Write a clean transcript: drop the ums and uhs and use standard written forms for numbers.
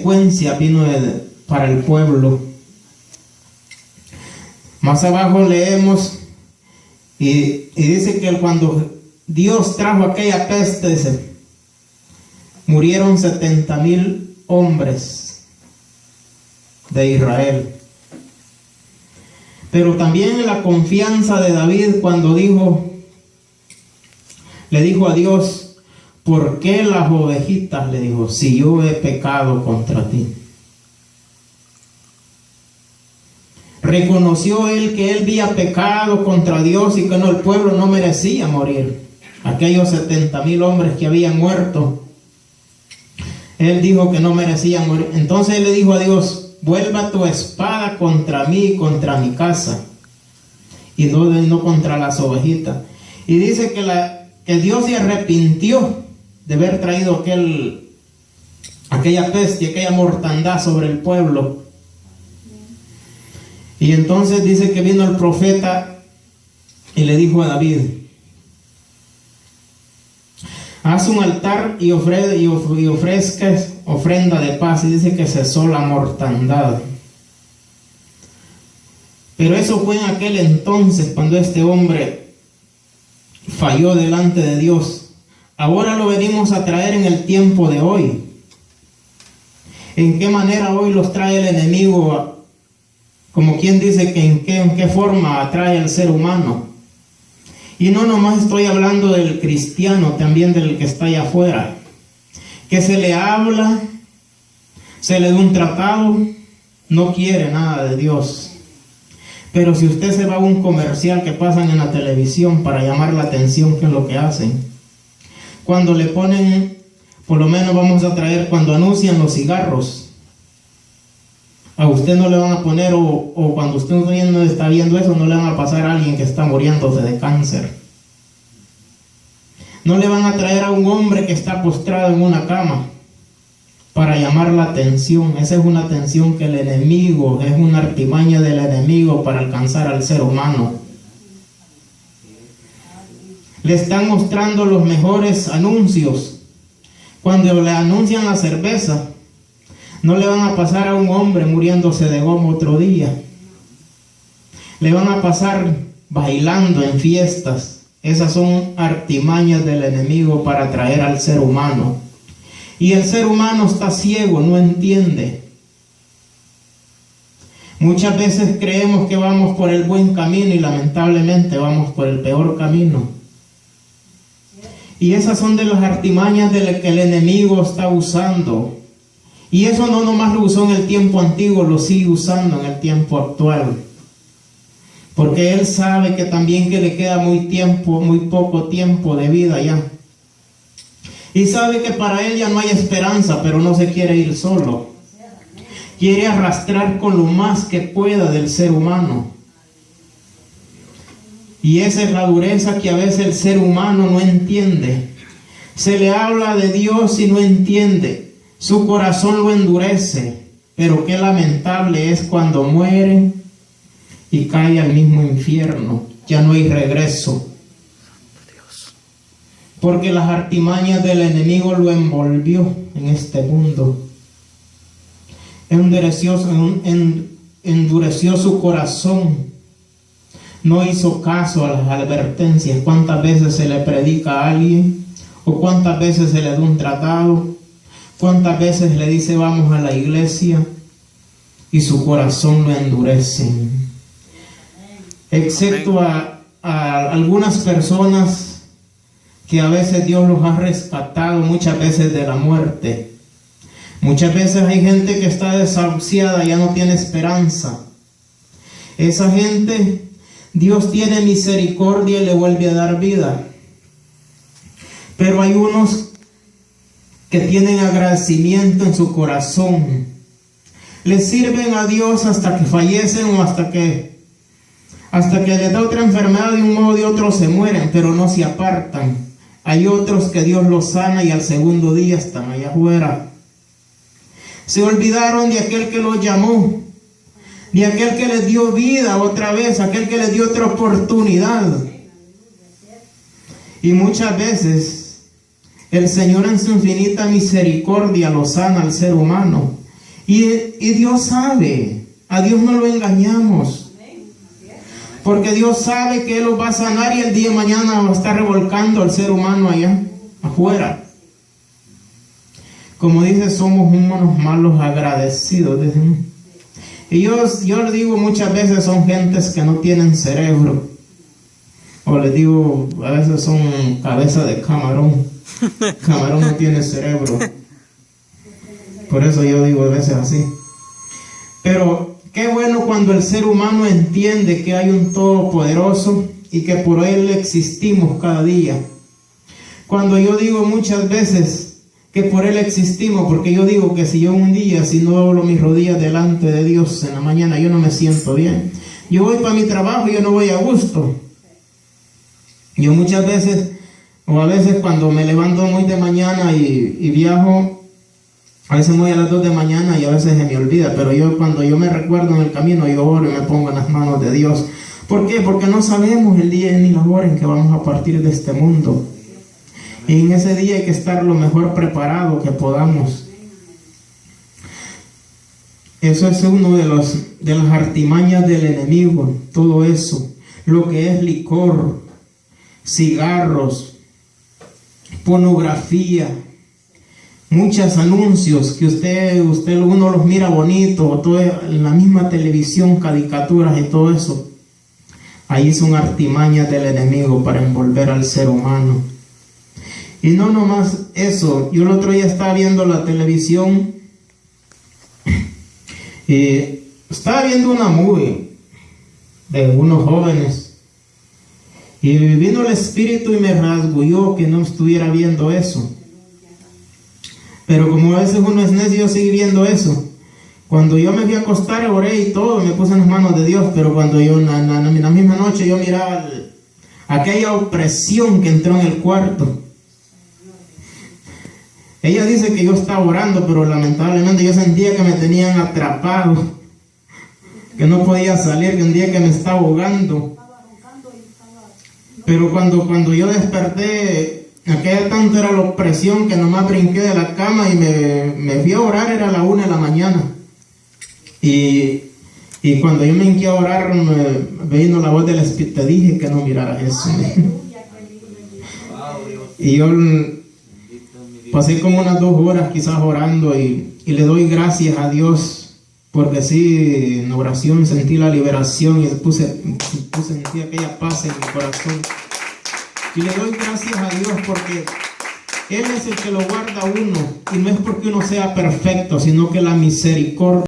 consecuencia vino para el pueblo. Más abajo leemos y dice que cuando Dios trajo aquella peste, dice, murieron 70,000 hombres de Israel. Pero también en la confianza de David, cuando le dijo a Dios, ¿por qué las ovejitas? Le dijo, si yo he pecado contra ti. Reconoció él que él había pecado contra Dios y que el pueblo no merecía morir. Aquellos 70,000 hombres que habían muerto, él dijo que no merecían morir. Entonces él le dijo a Dios, vuelva tu espada contra mí y contra mi casa, y no contra las ovejitas. Y dice que Dios se arrepintió de haber traído aquella peste, aquella mortandad sobre el pueblo. Y entonces dice que vino el profeta y le dijo a David, haz un altar y ofrezcas ofrenda de paz. Y dice que cesó la mortandad. Pero eso fue en aquel entonces, cuando este hombre falló delante de Dios. Ahora lo venimos a traer en el tiempo de hoy. ¿En qué manera hoy los trae el enemigo? Como quien dice que en qué forma atrae al ser humano. Y no nomás estoy hablando del cristiano, también del que está allá afuera. Que se le habla, se le da un tratado, no quiere nada de Dios. Pero si usted se va a un comercial que pasan en la televisión para llamar la atención, ¿qué es lo que hacen? Cuando le ponen, por lo menos vamos a traer, cuando anuncian los cigarros, a usted no le van a poner, o cuando usted no está viendo eso, no le van a pasar a alguien que está muriéndose de cáncer. No le van a traer a un hombre que está postrado en una cama para llamar la atención. Esa es una atención que el enemigo, es una artimaña del enemigo para alcanzar al ser humano. Le están mostrando los mejores anuncios. Cuando le anuncian la cerveza, no le van a pasar a un hombre muriéndose de goma otro día. Le van a pasar bailando en fiestas. Esas son artimañas del enemigo para atraer al ser humano. Y el ser humano está ciego, no entiende. Muchas veces creemos que vamos por el buen camino y lamentablemente vamos por el peor camino. Y esas son de las artimañas de las que el enemigo está usando. Y eso no nomás lo usó en el tiempo antiguo, lo sigue usando en el tiempo actual. Porque él sabe que también que le queda muy poco tiempo de vida ya. Y sabe que para él ya no hay esperanza, pero no se quiere ir solo. Quiere arrastrar con lo más que pueda del ser humano. Y esa es la dureza que a veces el ser humano no entiende. Se le habla de Dios y no entiende. Su corazón lo endurece, pero qué lamentable es cuando muere y cae al mismo infierno. Ya no hay regreso. Porque las artimañas del enemigo lo envolvió en este mundo. Endureció su corazón. No hizo caso a las advertencias. ¿Cuántas veces se le predica a alguien? ¿O cuántas veces se le da un tratado? ¿Cuántas veces le dice vamos a la iglesia? Y su corazón lo endurece. Excepto a algunas personas que a veces Dios los ha rescatado muchas veces de la muerte. Muchas veces hay gente que está desahuciada, ya no tiene esperanza. Esa gente, Dios tiene misericordia y le vuelve a dar vida. Pero hay unos que tienen agradecimiento en su corazón. Le sirven a Dios hasta que fallecen o hasta que les da otra enfermedad, de un modo o de otro se mueren, pero no se apartan. Hay otros que Dios los sana y al segundo día están allá afuera. Se olvidaron de aquel que los llamó, de aquel que les dio vida otra vez, aquel que les dio otra oportunidad. Y muchas veces el Señor en su infinita misericordia lo sana al ser humano, Y Dios sabe, a Dios no lo engañamos. Porque Dios sabe que Él los va a sanar y el día de mañana va a estar revolcando al ser humano allá afuera. Como dice, somos unos malos agradecidos. Dicen. Y yo les digo muchas veces, son gentes que no tienen cerebro. O les digo, a veces son cabeza de camarón. Camarón no tiene cerebro. Por eso yo digo a veces así. Pero qué bueno cuando el ser humano entiende que hay un Todopoderoso y que por Él existimos cada día. Cuando yo digo muchas veces que por Él existimos, porque yo digo que si yo un día, si no doblo mis rodillas delante de Dios en la mañana, yo no me siento bien. Yo voy para mi trabajo y yo no voy a gusto. Yo muchas veces, o a veces cuando me levanto muy de mañana y viajo, a veces voy a las 2 de mañana y a veces se me olvida, pero yo cuando yo me recuerdo en el camino, yo oro y me pongo en las manos de Dios. ¿Por qué? Porque no sabemos el día ni la hora en que vamos a partir de este mundo. Y en ese día hay que estar lo mejor preparado que podamos. Eso es uno de las artimañas del enemigo, todo eso. Lo que es licor, cigarros, pornografía, muchos anuncios que usted uno los mira bonito, todo en la misma televisión, caricaturas y todo eso. Ahí son artimañas del enemigo para envolver al ser humano. Y no nomás eso, yo el otro día estaba viendo la televisión y estaba viendo una movie de unos jóvenes y vino el espíritu y me rasguñó que no estuviera viendo eso. Pero como a veces uno es necio, yo seguí viendo eso. Cuando yo me fui a acostar, oré y todo, me puse en las manos de Dios, pero cuando yo en la misma noche yo miraba aquella opresión que entró en el cuarto. Ella dice que yo estaba orando, pero lamentablemente yo sentía que me tenían atrapado, que no podía salir, que un día que me estaba ahogando. Pero cuando yo desperté, aquella tanto era la opresión que nomás brinqué de la cama y me fui a orar, era la 1 de la mañana. Y cuando yo me hinqué a orar, me vino la voz del Espíritu, te dije que no miraras eso. Y yo pasé como unas 2 horas quizás orando y le doy gracias a Dios, porque sí, en oración sentí la liberación y sentí aquella paz en mi corazón. Y le doy gracias a Dios porque Él es el que lo guarda a uno, y no es porque uno sea perfecto, sino que la misericordia